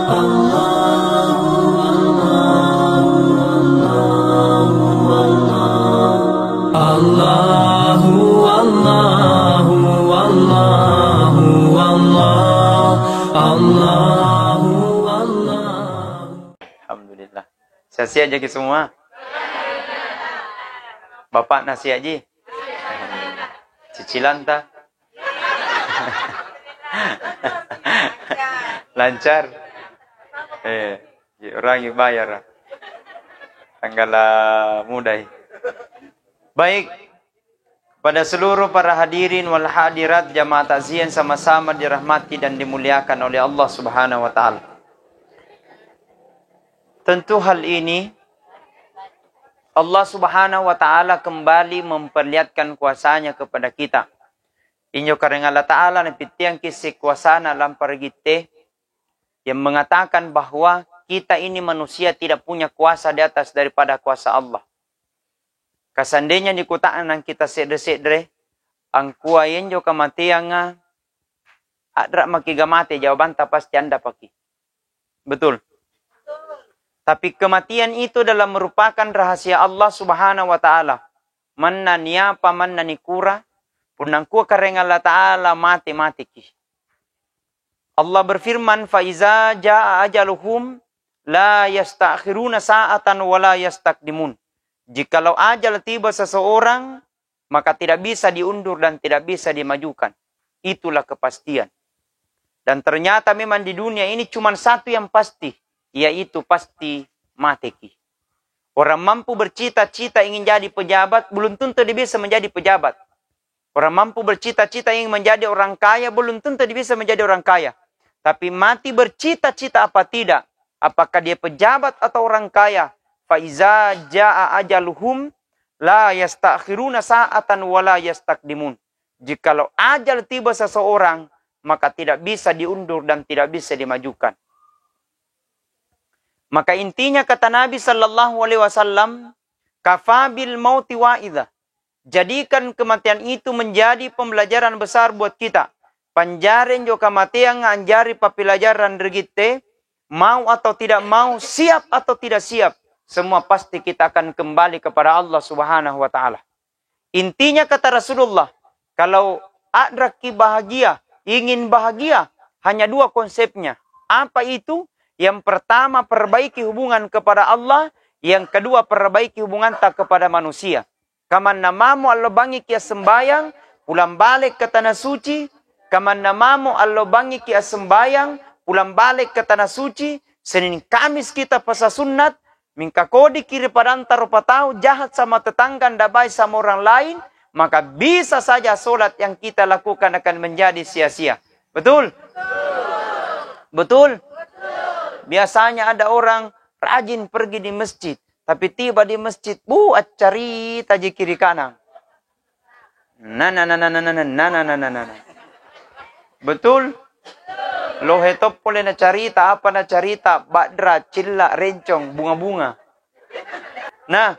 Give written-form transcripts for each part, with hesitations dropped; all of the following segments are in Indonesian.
Allahu Allahu Allahu Allahu Allah. Alhamdulillah. Siap aja semua. Bapak nasi aja. Cicilan tak? Lancar. Orang yang bayar. Tanggal mudah. Baik. Pada seluruh para hadirin wal hadirat jamaah takziah sama-sama dirahmati dan dimuliakan oleh Allah Subhanahu wa taala. Tentu hal ini Allah Subhanahu wa taala kembali memperlihatkan kuasanya kepada kita. Inyo karena Allah taala nepitiang kisi kuasana lampar kita yang mengatakan bahwa kita ini manusia tidak punya kuasa di atas daripada kuasa Allah. Kasandainya di kutaan yang kita sedre-sedre, ang kuayen jo kamatiang adra makigamate jawaban pasti Anda paki. Betul. Tapi kematian itu adalah merupakan rahasia Allah Subhanahu wa taala. Manna niapa manna nikura punang ku kareng Allah taala mati ki. Allah berfirman fa iza jaa ajaluhum la yastakhiruna sa'atan wa la yastaqdimun. Jikalau ajal tiba seseorang, maka tidak bisa diundur dan tidak bisa dimajukan. Itulah kepastian. Dan ternyata memang di dunia ini cuma satu yang pasti, yaitu pasti mati. Orang mampu bercita-cita ingin jadi pejabat, belum tentu dia bisa menjadi pejabat. Orang mampu bercita-cita ingin menjadi orang kaya, belum tentu dia bisa menjadi orang kaya. Tapi mati bercita-cita apa tidak? Apakah dia pejabat atau orang kaya? Faiza jaa ajaluhum la yastakhiruna sa'atan wa la yastaqdimun. Jikalau ajal tiba seseorang, maka tidak bisa diundur dan tidak bisa dimajukan. Maka intinya kata Nabi sallallahu alaihi wasallam, kafabil mauti wa'idha. Jadikan kematian itu menjadi pembelajaran besar buat kita. Panjaren jo kematian anjari papelajaran regite, mau atau tidak mau, siap atau tidak siap. Semua pasti kita akan kembali kepada Allah Subhanahu wa taala. Intinya kata Rasulullah, kalau adraki bahagia, ingin bahagia, hanya dua konsepnya. Apa itu? Yang pertama, perbaiki hubungan kepada Allah. Yang kedua, perbaiki hubungan tak kepada manusia. Kaman namamu Allah bangi kia sembayang, pulang balik ke tanah suci. Kaman namamu Allah bangi kia sembayang, pulang balik ke tanah suci. Senin Kamis kita pasal sunat. Mingka kodi kiri padanta rupa tahu jahat sama tetangga dan baik sama orang lain, maka bisa saja solat yang kita lakukan akan menjadi sia-sia. Betul? Betul? Biasanya ada orang rajin pergi di masjid, tapi tiba di masjid, cari taji kiri kanan. Betul? Lohe top boleh na carita, apa na carita, badra, cilla, rencong, bunga-bunga. Nah,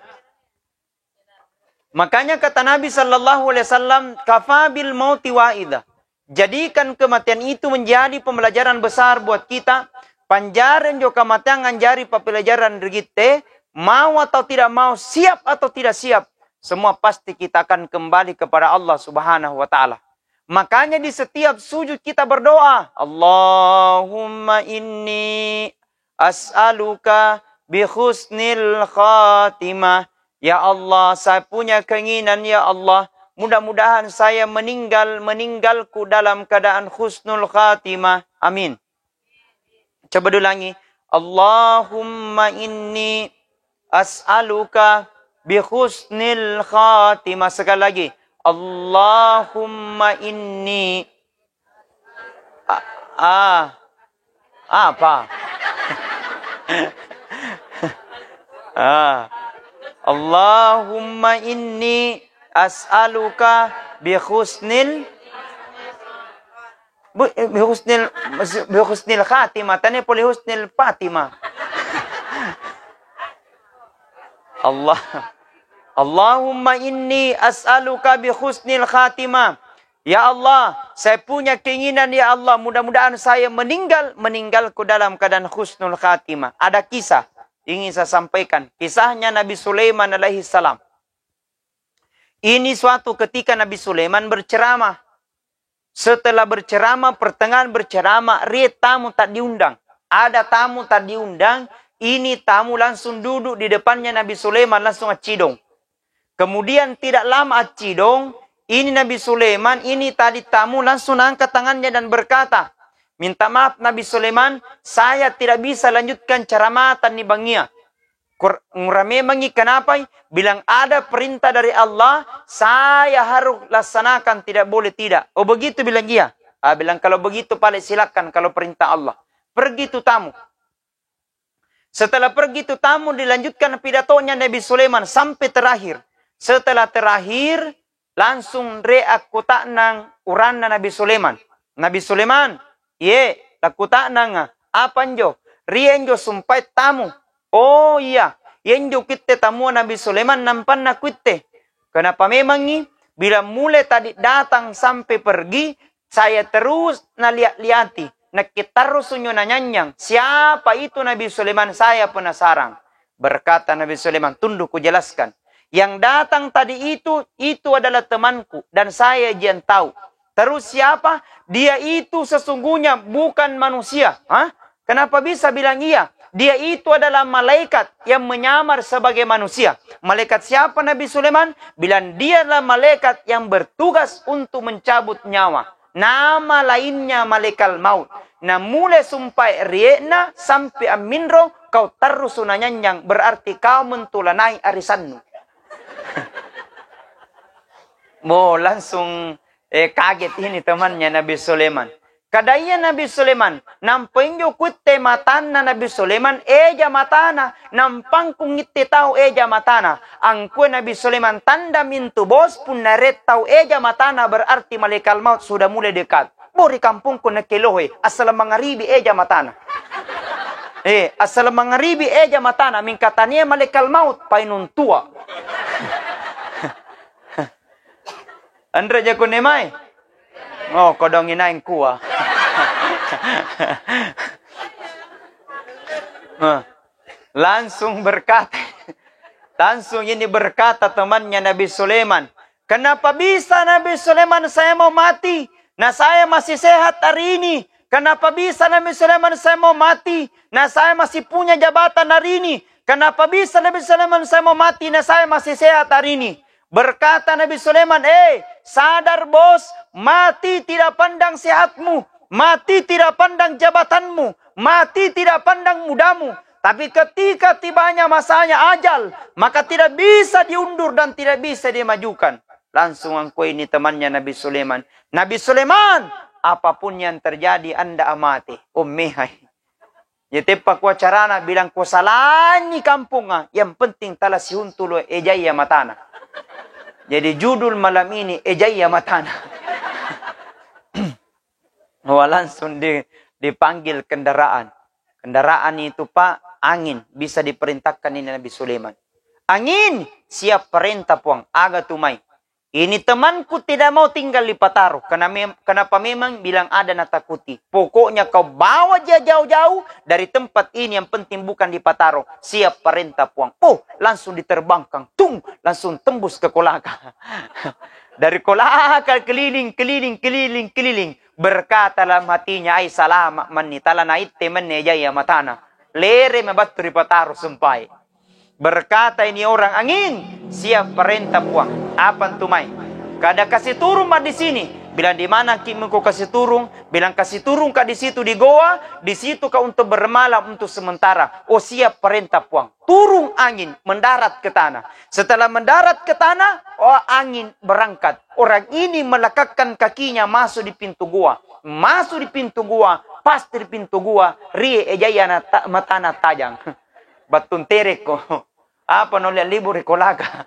makanya kata Nabi sallallahu alaihi wasallam, kafabil mauti wa'idha. Jadikan kematian itu menjadi pembelajaran besar buat kita. Panjaran jo kematian anjari pembelajaran regite, mau atau tidak mau, siap atau tidak siap, semua pasti kita akan kembali kepada Allah Subhanahu wa taala. Makanya di setiap sujud kita berdoa, Allahumma inni as'aluka bi husnil khatimah. Ya Allah, saya punya keinginan ya Allah, mudah-mudahan saya meninggalku dalam keadaan husnul khatimah. Amin. Coba ulangi. Allahumma inni as'aluka bi husnil khatimah. Sekali lagi. Allahumma inni apa? Allahumma inni as'aluka bi husnil khatimah. Tanya boleh husnil fatimah. Allahumma inni as'aluka bi husnil khatimah. Ya Allah, saya punya keinginan ya Allah, mudah-mudahan saya meninggalku dalam keadaan husnul khatimah. Ada kisah, ingin saya sampaikan. Kisahnya Nabi Sulaiman alaihi salam. Ini suatu ketika Nabi Sulaiman berceramah. Setelah berceramah, pertengahan berceramah, tamu tak diundang. Ada tamu tak diundang, ini tamu langsung duduk di depannya Nabi Sulaiman, langsung acidong. Kemudian tidak lama acidong, ini Nabi Sulaiman, ini tadi tamu langsung angkat tangannya dan berkata, minta maaf Nabi Sulaiman, saya tidak bisa lanjutkan ceramah tani bangia. Nguramemangi kenapa? Bilang ada perintah dari Allah, saya harus laksanakan, tidak boleh tidak. Oh begitu bilang dia. Bilang kalau begitu paling silakan kalau perintah Allah. Pergi tu tamu. Setelah pergi tu tamu dilanjutkan pidatonya Nabi Sulaiman sampai terakhir. Setelah terakhir langsung aku tak nang urana Nabi Sulaiman. Nabi Sulaiman, ye, aku tak nang apa njo? Rienjo sumpai tamu. Oh iya, yenjo kita tamu Nabi Sulaiman nampan na kutte. Kenapa memang ni? Bila mulai tadi datang sampai pergi, saya terus nalihat-lihati. Nakitaru sunyo nanyanyang. Siapa itu Nabi Sulaiman? Saya penasaran. Berkata Nabi Sulaiman, tunduk ku jelaskan. Yang datang tadi itu adalah temanku. Dan saya jian tahu. Terus siapa? Dia itu sesungguhnya bukan manusia. Hah? Kenapa bisa bilang iya? Dia itu adalah malaikat yang menyamar sebagai manusia. Malaikat siapa Nabi Sulaiman? Bilang dia adalah malaikat yang bertugas untuk mencabut nyawa. Nama lainnya malaikat maut. Nah mulai sumpai riekna sampai aminro kau terus sunanyanyang. Berarti kau mentulanai arisanmu. Mo langsung kaget ini temannya Nabi Sulaiman. Kadaya Nabi Sulaiman, nampang yo kutte matana Nabi Sulaiman, eja matana, nampang kung itte tau eja matana. Ang kue Nabi Sulaiman tanda mintu bos pun naret tau eja matana berarti malaikat maut sudah mulai dekat. Bori kampung ko nakilohe, asal mangaribi eja matana. Asal mangaribi eja matana, mingkatanya malaikat maut painun tua. Andra jako nemai. Oh, kodong inain kuah. Langsung ini berkata temannya Nabi Sulaiman, kenapa bisa Nabi Sulaiman saya mau mati? Nah saya masih sehat hari ini. Kenapa bisa Nabi Sulaiman saya mau mati? Nah saya masih punya jabatan hari ini. Kenapa bisa Nabi Sulaiman saya mau mati? Nah saya masih sehat hari ini. Berkata Nabi Sulaiman, sadar bos, mati tidak pandang sehatmu, mati tidak pandang jabatanmu, mati tidak pandang mudamu. Tapi ketika tibanya masanya ajal, maka tidak bisa diundur dan tidak bisa dimajukan. Langsung angko ini temannya Nabi Sulaiman. Nabi Sulaiman, apapun yang terjadi anda amati. Ummihai. Jadi pak wacarana bilang ko salani kampung yang penting tala sihuntulo ejaya matana. Jadi judul malam ini ejaya matana. Langsung dipanggil kendaraan. Kendaraan itu pak angin bisa diperintahkan ini Nabi Sulaiman. Angin siap perintah puang aga tumai. Ini temanku tidak mau tinggal di Pataro. Kenapa memang bilang ada natakuti. Pokoknya kau bawa dia jauh-jauh dari tempat ini yang penting bukan di Pataro. Siap perintah puang. Langsung diterbangkan. Langsung tembus ke Kolaka. Dari Kolaka keliling. Berkata dalam hatinya, ay salamat man ni talanait teman jaya matana. Lere mabatu di Pataro sumpai. Berkata ini orang angin, siap perintah puang. Apa tumai? Kada kasih turun mah di sini. Bilang di mana kimi kau kasih turun? Bilang kasih turun kah di situ di goa, di situ kau untuk bermalam untuk sementara. Oh siap perintah puang. Turun angin mendarat ke tanah. Setelah mendarat ke tanah, angin berangkat. Orang ini melekakkan kakinya masuk di pintu gua. Masuk di pintu gua, pasti di pintu gua. Rie ejaya matana tajang. Batun tereko. Apa nolak libur Kolaka.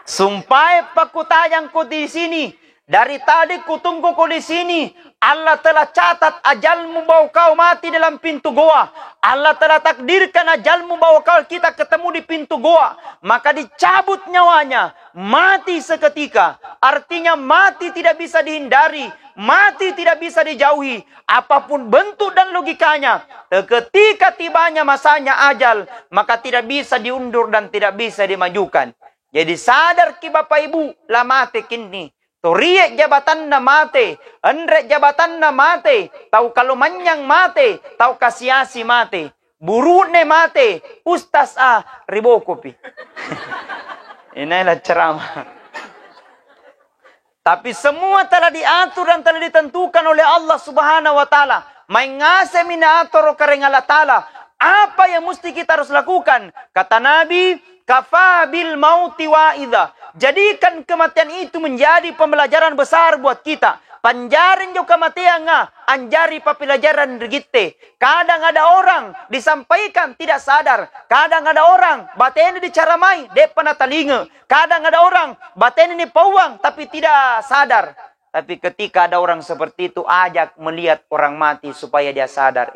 Sumpai pakutayang ko di sini. Dari tadi kutunggu ko di sini. Allah telah catat ajalmu bahwa kau mati dalam pintu goa. Allah telah takdirkan ajalmu bahwa kita ketemu di pintu goa. Maka dicabut nyawanya. Mati seketika. Artinya mati tidak bisa dihindari. Mati tidak bisa dijauhi. Apapun bentuk dan logikanya. Ketika tibanya masanya ajal. Maka tidak bisa diundur dan tidak bisa dimajukan. Jadi sadar ki Bapak Ibu. Lah mati kini. Toriek jabatan na mate, andre jabatan na mate, tahu kalau manyang mate, tahu kasiasi mate, buru ne mate, ustas ribo kopi. Inilah ceramah. Tapi semua telah diatur dan telah ditentukan oleh Allah Subhanahu wa taala. May ngase minatur kareng Allah taala. Apa yang mesti kita harus lakukan? Kata Nabi, kafa bil mauti wa'idha. Jadikan kematian itu menjadi pembelajaran besar buat kita. Panjarin jo kematian anjari papelajaran regite. Kadang ada orang disampaikan tidak sadar. Kadang ada orang bateni dicaramai depan talinga. Kadang ada orang bateni dipawang tapi tidak sadar. Tapi ketika ada orang seperti itu ajak melihat orang mati supaya dia sadar.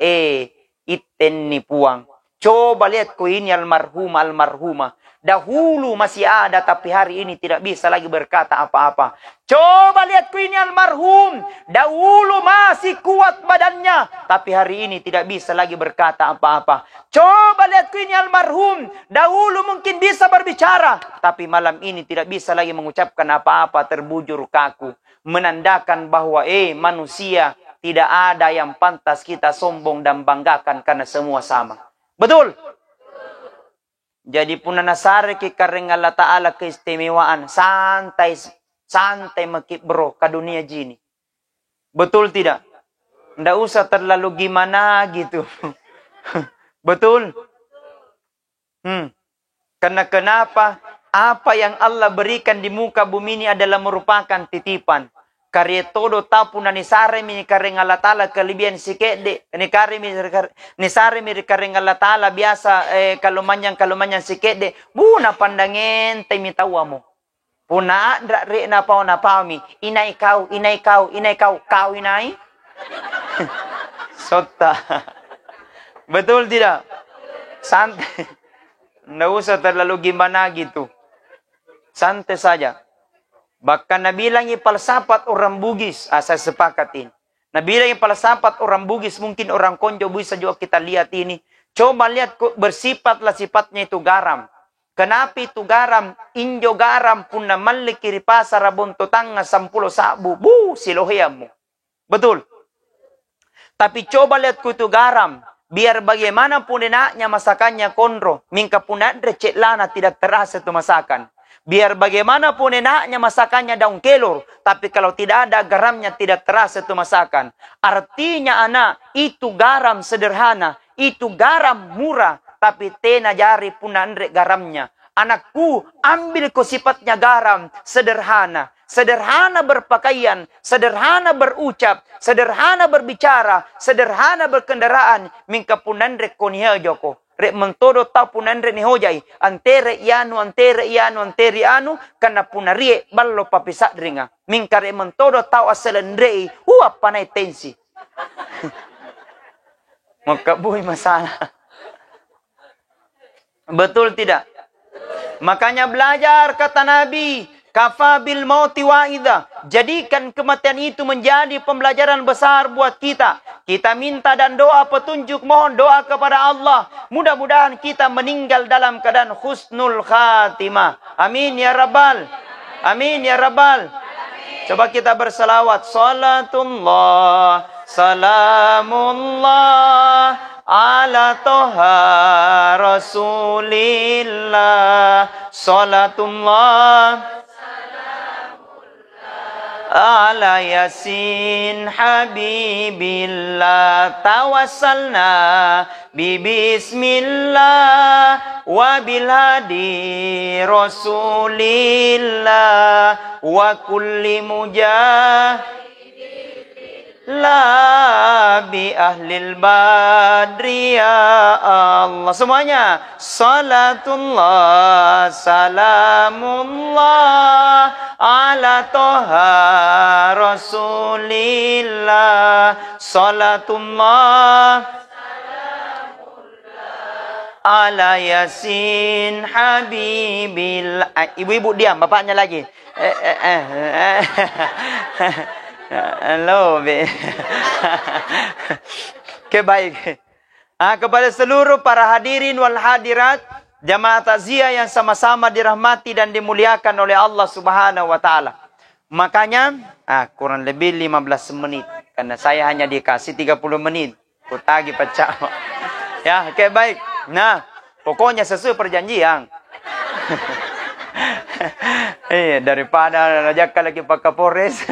Iten ni puang. Coba lihat ku ini almarhumah. Dahulu masih ada tapi hari ini tidak bisa lagi berkata apa-apa. Coba lihat ku ini almarhum. Dahulu masih kuat badannya tapi hari ini tidak bisa lagi berkata apa-apa. Coba lihat ku ini almarhum. Dahulu mungkin bisa berbicara tapi malam ini tidak bisa lagi mengucapkan apa-apa, terbujur kaku. Menandakan bahwa manusia tidak ada yang pantas kita sombong dan banggakan karena semua sama. Betul? Jadi puna nasare ki kareng Allah Ta'ala keistimewaan. Santai makip bro ke dunia jini. Betul tidak? Nggak usah terlalu gimana gitu. Betul? Karena kenapa? Apa yang Allah berikan di muka bumi ini adalah merupakan titipan. Karya todo tapu na nisare mi kareng Allah Ta'ala kelebihan sikede ni kare mi nisare mi kareng Allah Ta'ala biasa kalumanyang sikede buna pandangin tay mi tawa mo puna dra re na pa mi inay kau kau inay sota. Betul tidak? Santai, nggak usah terlalu gimana gitu, santai saja. Bahkan nabilangi palsafat orang Bugis, saya sepakatin. Nabilangi palsafat orang Bugis, mungkin orang Konjo bisa juga kita lihat ini. Coba lihat bersifatlah sifatnya itu garam. Kenapa itu garam? Injo garam pun na malikiri pasar bonto tanga 10 sabu. Siloheamu. Betul. Tapi coba lihat ku itu garam. Biar bagaimanapun enaknya masakannya konro. Mingka pun ada ceklana tidak terasa itu masakan. Biar bagaimanapun enaknya masakannya daun kelor. Tapi kalau tidak ada garamnya tidak terasa itu masakan. Artinya anak, itu garam sederhana. Itu garam murah. Tapi tena jari pun andre garamnya. Anakku, ambil ko sifatnya garam sederhana. Sederhana berpakaian. Sederhana berucap. Sederhana berbicara. Sederhana berkendaraan. Mingka pun andre koniha joko. Rek mentodo tau punandre ni hojai antere ianu karena punarie ballo papisak ringa mingka rek mentodo tau aselendrei panai tensi. Makabuhi masalah. Betul tidak? Makanya belajar kata Nabi, kafa bil mauti wa'idha. Jadikan kematian itu menjadi pembelajaran besar buat kita. Kita minta dan doa petunjuk, mohon doa kepada Allah. Mudah-mudahan kita meninggal dalam keadaan husnul khatimah. Amin ya Rabbal. Amin ya Rabbal. Coba kita bersalawat. Salatullah, salamullah ala toha rasulillah. Salatullah ala yasin habibillah. Tawassalna bismillah wa bilhadi rasulillah wa kulli mujah la bi ahlil badri ya Allah. Semuanya. Salatullah salamullah ala toha rasulillah. Salatullah ala yasin habibil. Ibu-ibu diam, bapaknya lagi. Halo, Oke, baik. Kepada seluruh para hadirin wal hadirat, jamaah takziah yang sama-sama dirahmati dan dimuliakan oleh Allah Subhanahu wa taala. Makanya, kurang lebih 15 menit karena saya hanya dikasih 30 menit. Kutagi pecah. Ya, oke, baik. Nah, pokoknya sesuai perjanjian. Daripada ajak lagi Pak Kapolres.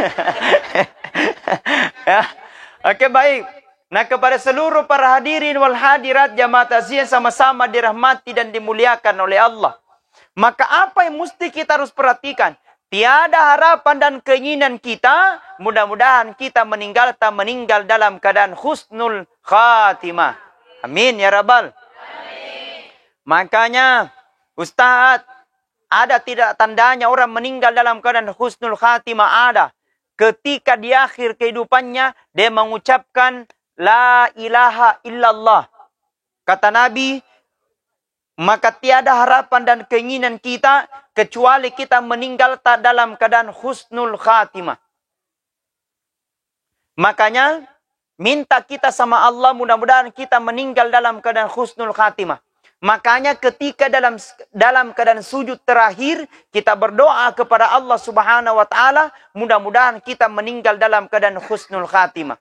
Ya. Oke, baik. Nah, kepada seluruh para hadirin wal hadirat jamaah takziah sama-sama dirahmati dan dimuliakan oleh Allah. Maka apa yang mesti kita harus perhatikan? Tiada harapan dan keinginan kita, mudah-mudahan kita meninggal dalam keadaan husnul khatimah. Amin ya rabbal. Amin. Makanya, Ustadz, ada tidak tandanya orang meninggal dalam keadaan husnul khatimah? Ada. Ketika di akhir kehidupannya, dia mengucapkan la ilaha illallah. Kata Nabi, maka tiada harapan dan keinginan kita, kecuali kita meninggal dalam keadaan husnul khatimah. Makanya, minta kita sama Allah, mudah-mudahan kita meninggal dalam keadaan husnul khatimah. Makanya ketika dalam keadaan sujud terakhir, kita berdoa kepada Allah Subhanahu wa taala, mudah-mudahan kita meninggal dalam keadaan husnul khatimah.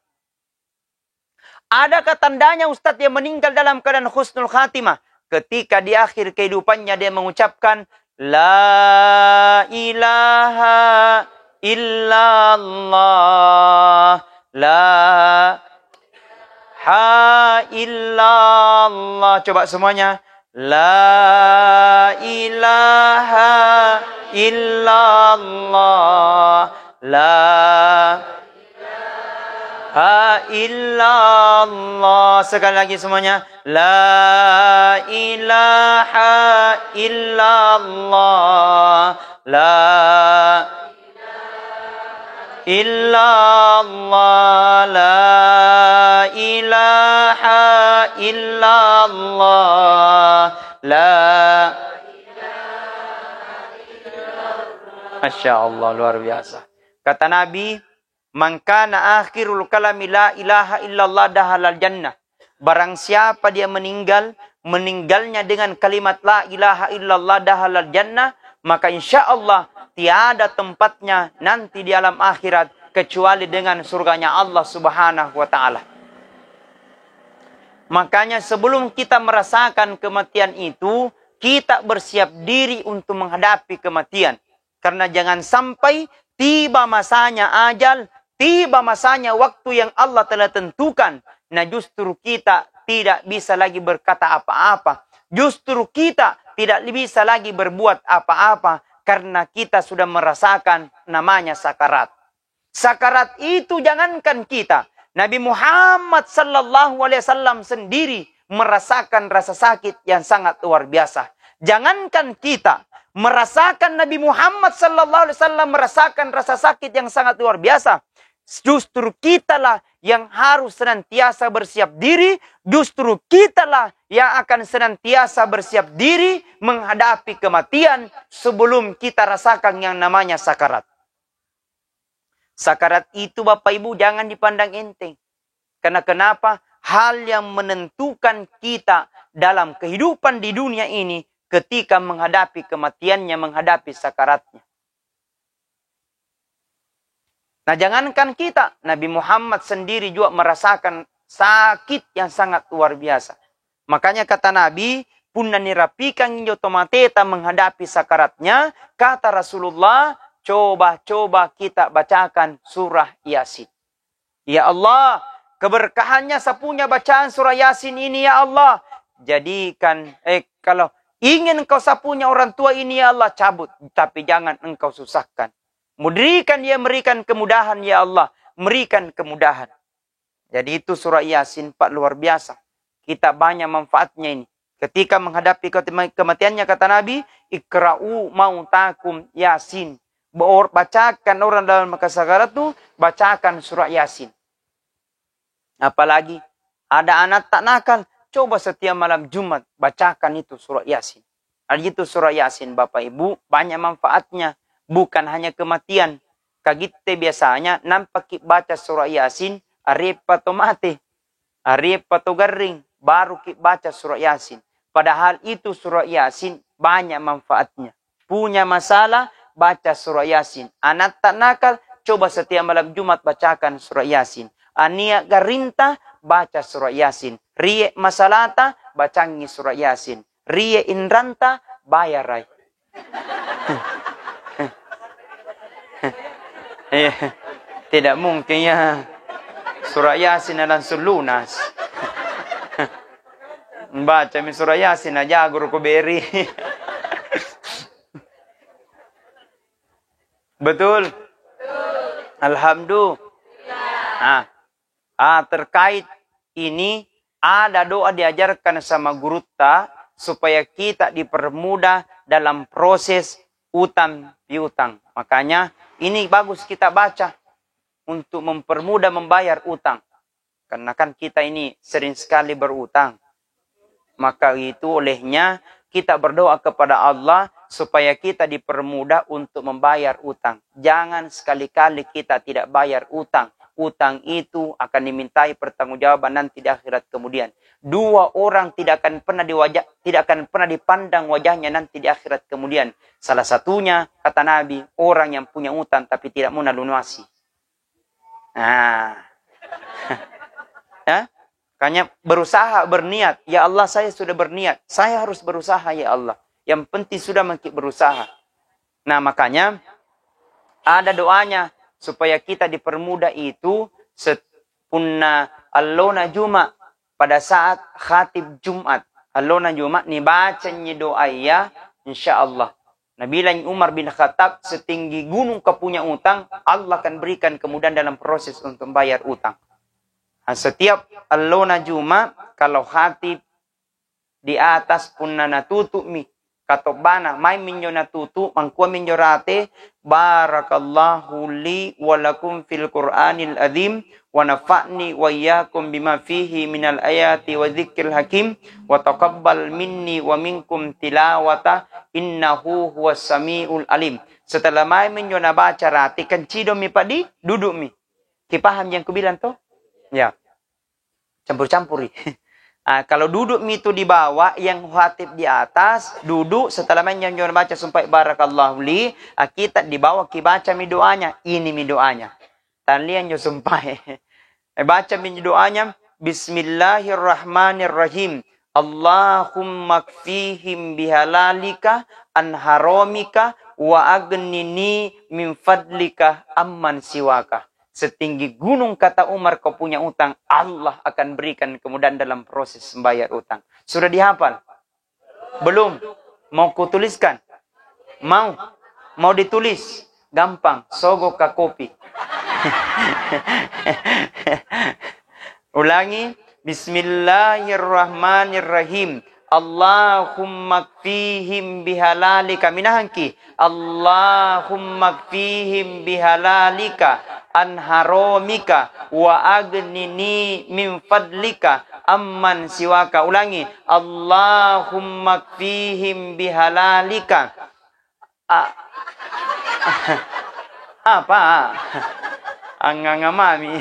Adakah tandanya Ustadz yang meninggal dalam keadaan husnul khatimah? Ketika di akhir kehidupannya dia mengucapkan la ilaha illallah, la ha illallah. Coba semuanya. La ilaha illallah, la ilaha illallah. Sekali lagi semuanya. La ilaha illallah, la illallah, la ilaha illallah, la Masya Allah, luar biasa. Kata Nabi, man kana akhirul kalami la ilaha illallah dahalal jannah. Barang siapa dia meninggalnya dengan kalimat la ilaha illallah dahalal jannah, maka insya Allah tiada tempatnya nanti di alam akhirat kecuali dengan surganya Allah Subhanahu wa taala. Makanya sebelum kita merasakan kematian itu, kita bersiap diri untuk menghadapi kematian. Karena jangan sampai tiba masanya ajal, tiba masanya waktu yang Allah telah tentukan, nah justru kita tidak bisa lagi berkata apa-apa. Justru kita tidak bisa lagi berbuat apa-apa. Karena kita sudah merasakan namanya sakarat. Sakarat itu jangankan kita. Nabi Muhammad SAW sendiri merasakan rasa sakit yang sangat luar biasa. Jangankan kita merasakan Nabi Muhammad SAW merasakan rasa sakit yang sangat luar biasa. Justru kitalah yang harus senantiasa bersiap diri. Justru kitalah yang akan senantiasa bersiap diri menghadapi kematian sebelum kita rasakan yang namanya sakarat. Sakarat itu Bapak Ibu jangan dipandang enteng. Karena kenapa? Hal yang menentukan kita dalam kehidupan di dunia ini ketika menghadapi kematiannya, menghadapi sakaratnya. Nah jangankan kita, Nabi Muhammad sendiri juga merasakan sakit yang sangat luar biasa. Makanya kata Nabi, punna nirapikan injo tomateta menghadapi sakaratnya, kata Rasulullah, coba-coba kita bacakan surah Yasin. Ya Allah, keberkahannya sapunya bacaan surah Yasin ini ya Allah. Jadikan, kalau ingin engkau sapunya orang tua ini ya Allah, cabut. Tapi jangan engkau susahkan. Mudrikan dia, berikan kemudahan ya Allah. Berikan kemudahan. Jadi itu surah Yasin, Pak, luar biasa. Kita banyak manfaatnya ini. Ketika menghadapi kematiannya, kata Nabi, ikra'u mautakum Yasin. Bacakan orang dalam masa sakarat itu, bacakan surah Yasin. Apalagi ada anak tak nakal, coba setiap malam Jumat bacakan itu surah Yasin. Itu surah Yasin, Bapak Ibu, banyak manfaatnya. Bukan hanya kematian. Kagite biasanya nampak baca surah Yasin, arepa to mati, arepa to garing, baru baca surah Yasin. Padahal itu surah Yasin banyak manfaatnya. Punya masalah, baca surah Yasin. Anak tak nakal, coba setiap malam Jumat bacakan surah Yasin. Ania garinta, baca surah Yasin. Rie masalata, bacangi surah Yasin. Rie inranta, bayarai. Tidak mungkin ya. Surah Yasin langsung lunas. Baca mi surah Yasin aja guru ko beri. Betul? Alhamdulillah. Terkait ini ada doa diajarkan sama guru ta supaya kita dipermudah dalam proses utang piutang. Makanya ini bagus kita baca untuk mempermudah membayar utang. Karena kan kita ini sering sekali berutang. Maka itu olehnya kita berdoa kepada Allah supaya kita dipermudah untuk membayar utang. Jangan sekali-kali kita tidak bayar utang. Utang itu akan dimintai pertanggungjawaban nanti di akhirat kemudian. Dua orang tidak akan pernah dipandang wajahnya nanti di akhirat kemudian. Salah satunya kata Nabi, orang yang punya utang tapi tidak mau lunasi. Ya, makanya berusaha berniat. Ya Allah, saya sudah berniat. Saya harus berusaha ya Allah. Yang penting sudah berusaha. Nah, makanya ada doanya supaya kita dipermudah itu punna allona Jumat pada saat khatib Jumat. Allona Jumat ni bacanya doa ya insyaallah. Nabi Umar bin Khattab setinggi gunung kepunya utang, Allah akan berikan kemudahan dalam proses untuk bayar utang. Setiap allona Jumat kalau khatib di atas punna natutu mi katobana may minyo natutu mangkuwa minyo rate barakallahu li walakum fil Qur'anil azim wa nafa'ni wa iyyakum bima fihi minal ayati wa dzikril hakim wa taqabbal minni wa minkum tilawata innahu huwas samiul alim. Setelah may minyo nabaca rate kancido mi padi duduk mi. Kipaham yang kubilang to? Ya. Campur-campuri. Kalau duduk itu di bawah, yang khatib di atas, duduk setelah menyanyikan baca sumpah barakallahu li, kita di bawah baca mi doanya, ini mi doanya. Talian yo sumpah. Baca mi doanya, bismillahirrahmanirrahim. Allahumma kfihim bihalalika an haramika wa agnini min fadlika amman siwaka. Setinggi gunung kata Umar kau punya utang, Allah akan berikan kemudahan dalam proses membayar utang. Sudah dihafal? Belum? Mau kutuliskan? Mau ditulis? Gampang, sogok ka kopi. Ulangi, bismillahirrahmanirrahim. Allahumma kfihim bihalalika minahangki. Allahumma kfihim bihalalika an haramika wa agnini min fadlika amman siwaka. Ulangi, Allahumma kfihim bihalalika. Apa? Angangamami.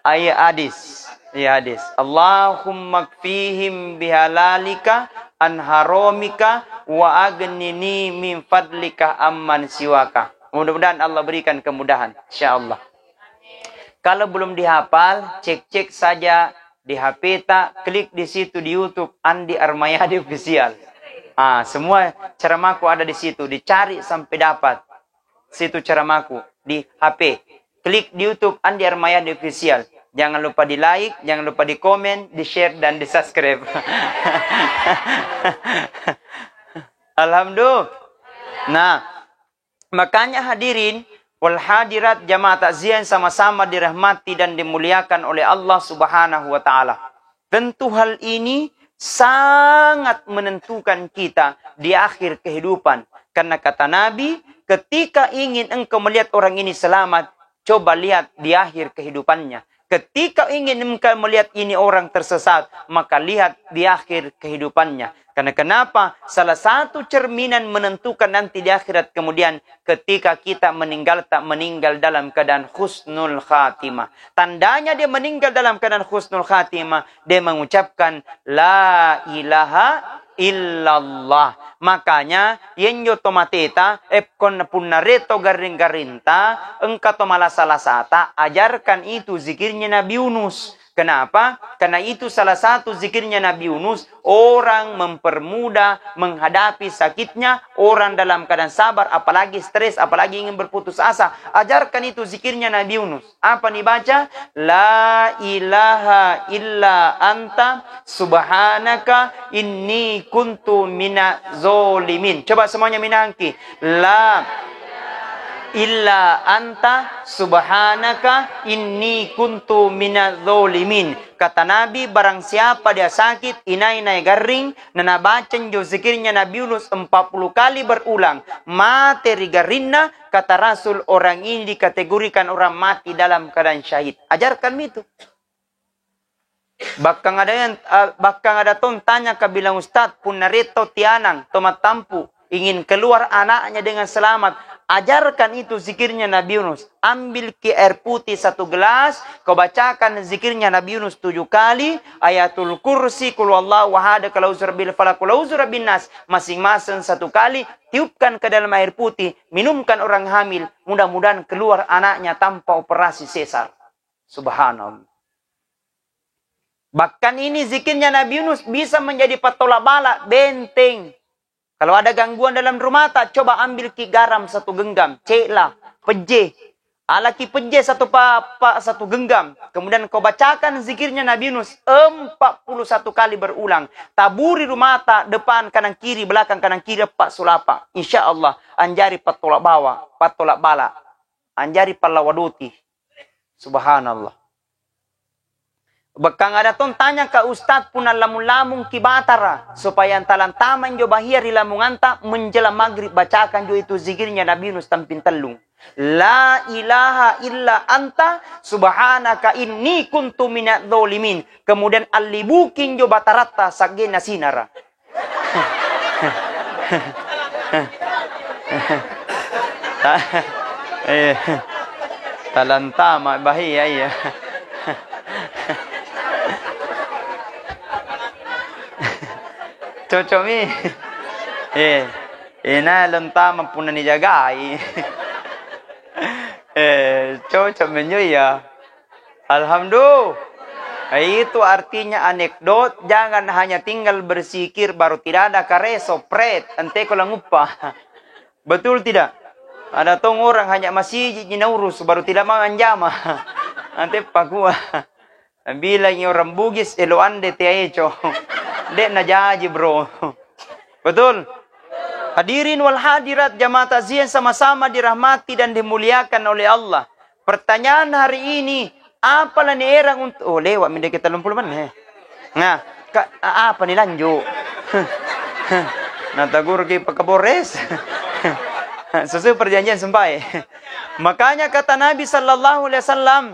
Ayat hadis. Ya hadis. Allahumma kfihim bihalalika an haramika wa agnini min fadlika amman siwaka. Mudah-mudahan Allah berikan kemudahan, insyaallah. Kalau belum dihafal, cek-cek saja di HP tak, klik di situ di YouTube Andi Armayadi Official. Semua ceramahku ada di situ, dicari sampai dapat. Situ ceramahku di HP. Klik di YouTube Andi Armayadi Official. Jangan lupa di like, jangan lupa di komen, di share dan di subscribe. Alhamdulillah. Nah, makanya hadirin, wal hadirat jamaah takziah sama-sama dirahmati dan dimuliakan oleh Allah Subhanahu wa taala. Tentu hal ini sangat menentukan kita di akhir kehidupan. Karena kata Nabi, ketika ingin engkau melihat orang ini selamat, coba lihat di akhir kehidupannya. Ketika ingin engkau melihat ini orang tersesat, maka lihat di akhir kehidupannya. Karena kenapa? Salah satu cerminan menentukan nanti di akhirat kemudian ketika kita meninggal dalam keadaan husnul khatimah. Tandanya dia meninggal dalam keadaan husnul khatimah, dia mengucapkan la ilaha illallah. Makanya yenyo tomateta kon punareto garing-garinta engka tomalasalasata, ajarkan itu zikirnya Nabi Yunus. Kenapa? Karena itu salah satu zikirnya Nabi Yunus, orang mempermudah menghadapi sakitnya, orang dalam keadaan sabar, apalagi stres, apalagi ingin berputus asa. Ajarkan itu zikirnya Nabi Yunus. Apa nih baca? La ilaha illa anta subhanaka inni kuntu minaz zolimin. Coba semuanya minangki. La illa anta subhanaka inni kuntu minaz zolimin. Kata Nabi, barang siapa dia sakit, inai garing, nanabacen jo zikirnya Nabi Yunus 40 kali berulang, materi garinna, kata Rasul, orang ini dikategorikan orang mati dalam keadaan syahid. Ajarkan itu. Bakang ada ton tanya ke bilang Ustaz, punareto tianang, tomat tampu, ingin keluar anaknya dengan selamat. Ajarkan itu zikirnya Nabi Yunus. Ambil ke air putih 1 gelas, kau bacakan zikirnya Nabi Yunus 7 kali, ayatul kursi, kul wallahu ahad, kul a'udzu birabbil falaq, kul a'udzu birabbin nas, masing-masing 1 kali, tiupkan ke dalam air putih, minumkan orang hamil, mudah-mudahan keluar anaknya tanpa operasi sesar. Subhanallah. Bahkan ini zikirnya Nabi Yunus bisa menjadi patolak bala, benteng. Kalau ada gangguan dalam rumah tak, coba ambil ki garam 1 genggam, ceklah, peje. Alaki peje 1 genggam. Kemudian kau bacakan zikirnya Nabi Yunus 41 kali berulang. Taburi rumah tak, depan, kanan, kiri, belakang, kanan, kiri, pak sulapa. Insya Allah, anjari patolak bala. Anjari palawaduti. Subhanallah. Bekang ada ton tanya ke Ustaz puna lamun-lamun kibatara supaya antalan taman jo bahir lamun anta menjelang maghrib bacakan jo itu zikirnya Nabi Yunus tampin telung. La ilaha illa anta subhanaka inni kuntu minadz zalimin. Kemudian alibukin jo batarata sagena sinara. Talantama bahia ya. Cocok mi. Na lantama puna ni jagai. Cocok menyo ya. Alhamdulillah. Itu artinya anekdot. Jangan hanya tinggal bersikir baru tidak ada kareso pret. Ante ko lang upah. Betul tidak? Ada tong orang hanya masih nyinaurus baru tidak mau anjama. Ante pagua. Bilang orang Bugis eloande te hecho. Dek na jaji bro. Betul? Hadirin wal hadirat jamaah takziah sama-sama dirahmati dan dimuliakan oleh Allah. Pertanyaan hari ini, apalah ni erang untuk lewat minda kita 30 man. Nah, apa ni lanjut? Natagur ki pakabores. Sesuai perjanjian sampai. Makanya kata Nabi sallallahu alaihi wasallam,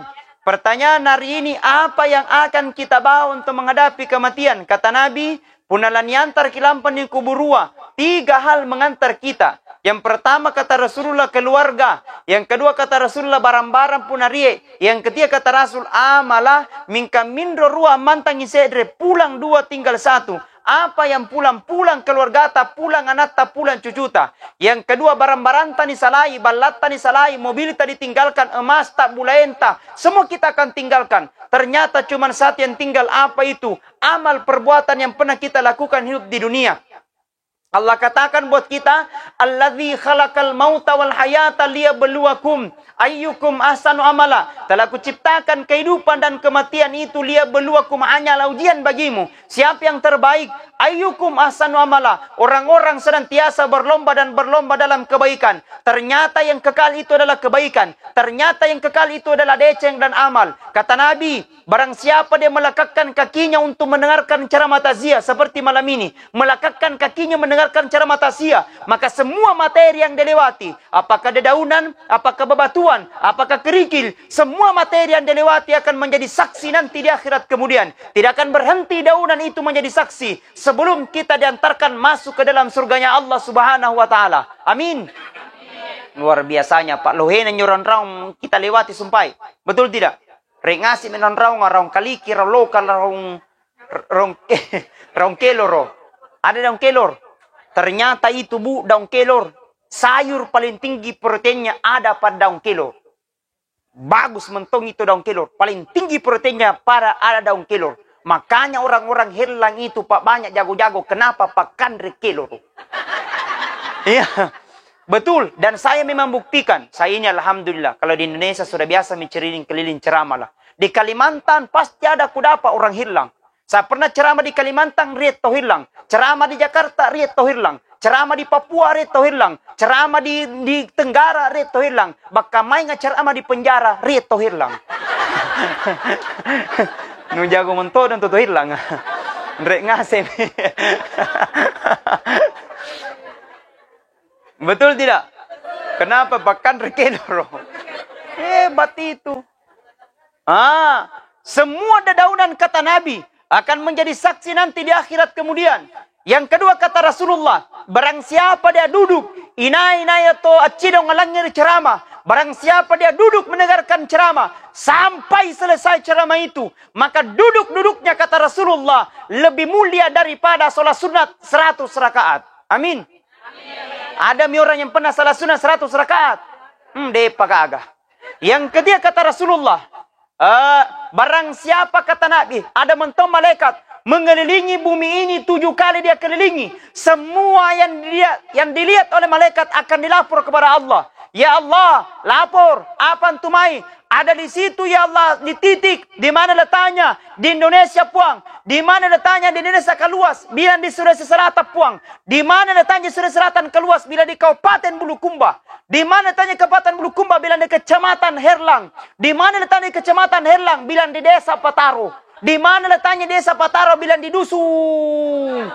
pertanyaan hari ini, apa yang akan kita bawa untuk menghadapi kematian? Kata Nabi, punalan yantar kilampan di kuburua. 3 hal mengantar kita. Yang pertama kata Rasulullah keluarga. Yang kedua kata Rasulullah barang-barang punarie. Yang ketiga kata Rasul amalah minka mindro rua mantang isedre. Pulang 2 tinggal 1. Apa yang pulang? Pulang keluarga ta, pulang anak ta, pulang cucu ta. Yang kedua barang-barang ta ni salai, balat ta ni salai, mobil ta ditinggalkan, emas tak bulain ta. Semua kita akan tinggalkan. Ternyata cuma 1 yang tinggal, apa itu? Amal perbuatan yang pernah kita lakukan hidup di dunia. Allah katakan buat kita, Alladzi khalaqal mauta wal hayata liyabluwakum ayyukum ahsanu amala. Telah kuciptakan kehidupan dan kematian itu liyabluwakum, hanyalah ujian bagimu. Siapa yang terbaik? Ayyukum ahsanu amala. Orang-orang senantiasa berlomba dan berlomba dalam kebaikan. Ternyata yang kekal itu adalah kebaikan. Ternyata yang kekal itu adalah deceng dan amal. Kata Nabi, barang siapa dia melekatkan kakinya untuk mendengarkan ceramah takziah seperti malam ini, melekatkan kakinya mendengarkan ceramah takziah, maka semua materi yang dilewati, apakah dedaunan, apakah bebatuan, apakah kerikil, semua materi yang dilewati akan menjadi saksi nanti di akhirat kemudian. Tidak akan berhenti daunan itu menjadi saksi sebelum kita diantarkan masuk ke dalam surganya Allah Subhanahu wa taala. Amin. Luar biasanya Pak Lohena nyoron raung kita lewati sumpai. Betul tidak? Rek ngasih menon raung kaliki raung lokal raung kelor. Ada daun kelor. Ternyata itu Bu daun kelor. Sayur paling tinggi proteinnya ada pada daun kelor. Bagus mentong itu daun kelor. Paling tinggi proteinnya pada ada daun kelor. Makanya orang-orang Herlang itu Pak banyak jago-jago. Kenapa Pak Kandre kelor? Iya, betul. Dan saya memang buktikan. Saya ini alhamdulillah. Kalau di Indonesia sudah biasa keliling ceramah lah. Di Kalimantan pasti ada kudapat orang Herlang. Saya pernah ceramah di Kalimantan, riet toh Herlang. Ceramah di Jakarta, riet toh Herlang. Ceramah di Papua, riet toh Herlang. Ceramah di Tenggara, riet toh Herlang. Bakal main ceramah di penjara, riet toh Herlang. Nu jago mentol dan tutuh hilang. Rek ngasem. Betul tidak? Kenapa bahkan rekenoro? Hebat itu. Semua dedaunan kata Nabi akan menjadi saksi nanti di akhirat kemudian. Yang kedua kata Rasulullah, barang siapa dia duduk, inai atau acidong ngalangir ceramah, barang siapa dia duduk mendengarkan ceramah sampai selesai ceramah itu, maka duduk-duduknya kata Rasulullah lebih mulia daripada sholat sunat 100 rakaat. Amin. Ada orang yang pernah salat sunat 100 rakaat? Depa kagak. Yang ketiga kata Rasulullah, barang siapa kata Nabi, ada mentong malaikat mengelilingi bumi ini 7 kali dia kelilingi. Semua yang dilihat oleh malaikat akan dilapor kepada Allah. Ya Allah, lapor, apa antumai? Ada di situ ya Allah, di titik. Di mana letaknya? Di Indonesia puang. Di mana letaknya? Di Indonesia keluas. Bila di Sulawesi Selatan puang. Di mana letaknya Sulawesi Selatan keluas? Bila di Kabupaten Bulukumba. Di mana letaknya Kabupaten Bulukumba? Bila di Kecamatan Herlang. Di mana letaknya Kecamatan Herlang? Bila di Desa Pataro. Di mana letaknya Desa Pataro? Bila di Dusun.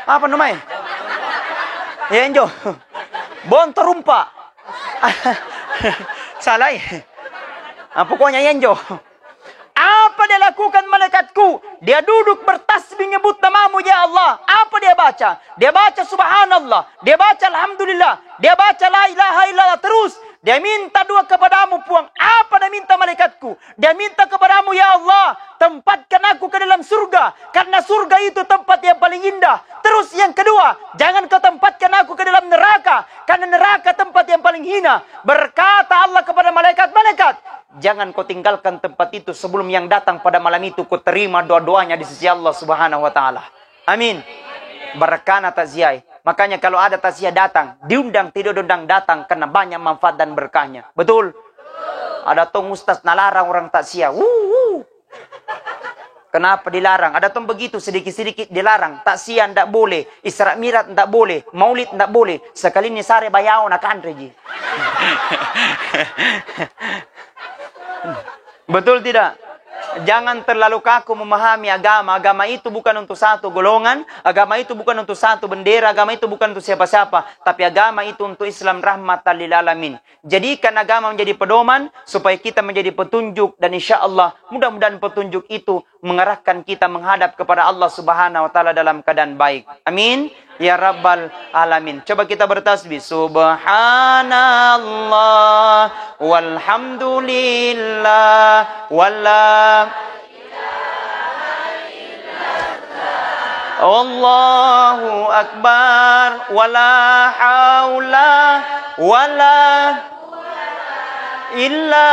Apa namanya? Ya Enjo. Bontorumpa. Salah ya. Pokoknya Yenjo. Apa dia lakukan malaikatku? Dia duduk bertasbih nyebut namamu ya Allah. Apa dia baca? Dia baca subhanallah. Dia baca alhamdulillah. Dia baca la ilaha illallah terus. Dia minta dua kepadamu puang. Apa dia minta malaikatku? Dia minta kepadamu ya Allah, tempatkan aku ke dalam surga. Karena surga itu tempat yang paling indah. Terus yang kedua, jangan kau tempatkan aku ke dalam neraka. Karena neraka tempat yang paling hina. Berkata Allah kepada malaikat-malaikat, jangan kau tinggalkan tempat itu sebelum yang datang pada malam itu kau terima doa-doanya di sisi Allah Subhanahu wa taala. Amin. Berkana takziah. Makanya kalau ada takziah datang, diundang tidak diundang datang karena banyak manfaat dan berkahnya. Betul? Ada tong ustaz nalarang orang takziah. Kenapa dilarang? Ada tong begitu sedikit-sedikit dilarang. Takziah ndak boleh, Isra Mi'raj ndak boleh, Maulid ndak boleh. Sekali ni sare bayao nak andreji. Betul tidak? Jangan terlalu kaku memahami agama. Agama itu bukan untuk satu golongan. Agama itu bukan untuk satu bendera. Agama itu bukan untuk siapa-siapa. Tapi agama itu untuk Islam rahmatan lil alamin. Jadikan agama menjadi pedoman supaya kita menjadi petunjuk. Dan insya Allah mudah-mudahan petunjuk itu mengarahkan kita menghadap kepada Allah Subhanahu wa taala dalam keadaan baik. Amin. Ya Rabbal Alamin. Coba kita bertasbih. Subhanallah walhamdulillah wala Allahu Akbar wala haula wala illa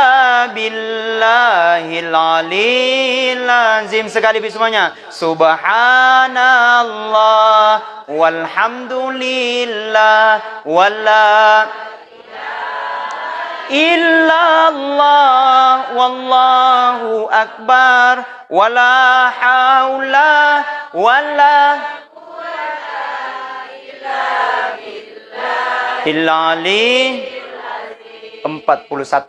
billahil aliyil azim. Sekali semuanya. Subhanallah walhamdulillah wala illallah wallahu akbar wala haula wala Hilali 41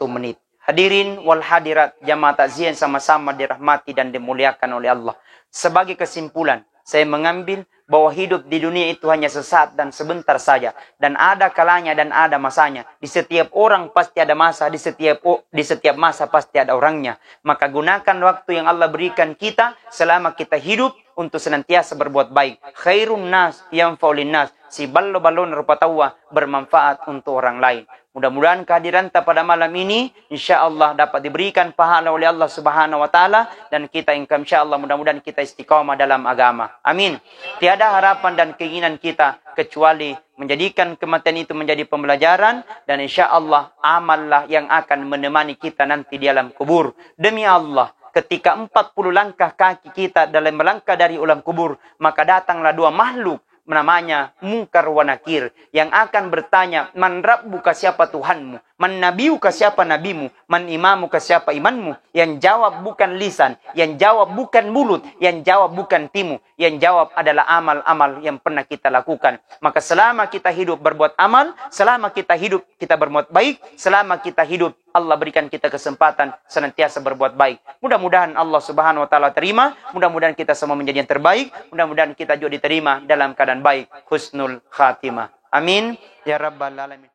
menit. Hadirin wal hadirat jamaah takziah sama-sama dirahmati dan dimuliakan oleh Allah. Sebagai kesimpulan, saya mengambil bahwa hidup di dunia itu hanya sesaat dan sebentar saja. Dan ada kalanya dan ada masanya. Di setiap orang pasti ada masa, di setiap masa pasti ada orangnya. Maka gunakan waktu yang Allah berikan kita selama kita hidup untuk senantiasa berbuat baik. Khairun nas yanfa'ulin nas. Si ballo-balon rupa tawa bermanfaat untuk orang lain. Mudah-mudahan kehadiran kita pada malam ini insya Allah dapat diberikan pahala oleh Allah Subhanahu wa taala dan kita insya Allah mudah-mudahan kita istiqamah dalam agama. Amin. Tiada harapan dan keinginan kita kecuali menjadikan kematian itu menjadi pembelajaran dan insya Allah amallah yang akan menemani kita nanti di alam kubur. Demi Allah, ketika 40 langkah kaki kita dalam melangkah dari alam kubur, maka datanglah dua makhluk namanya Munkar wa Nakir yang akan bertanya, man rabbuka, siapa Tuhanmu, man nabiuka, siapa nabimu, man imamuka, siapa imanmu. Yang jawab bukan lisan, yang jawab bukan mulut, yang jawab bukan timu, yang jawab adalah amal-amal yang pernah kita lakukan. Maka selama kita hidup berbuat amal, selama kita hidup kita berbuat baik, selama kita hidup Allah berikan kita kesempatan senantiasa berbuat baik. Mudah-mudahan Allah Subhanahu wa taala terima, mudah-mudahan kita semua menjadi yang terbaik, mudah-mudahan kita juga diterima dalam keadaan baik, husnul khatimah. Amin ya rabbal alamin.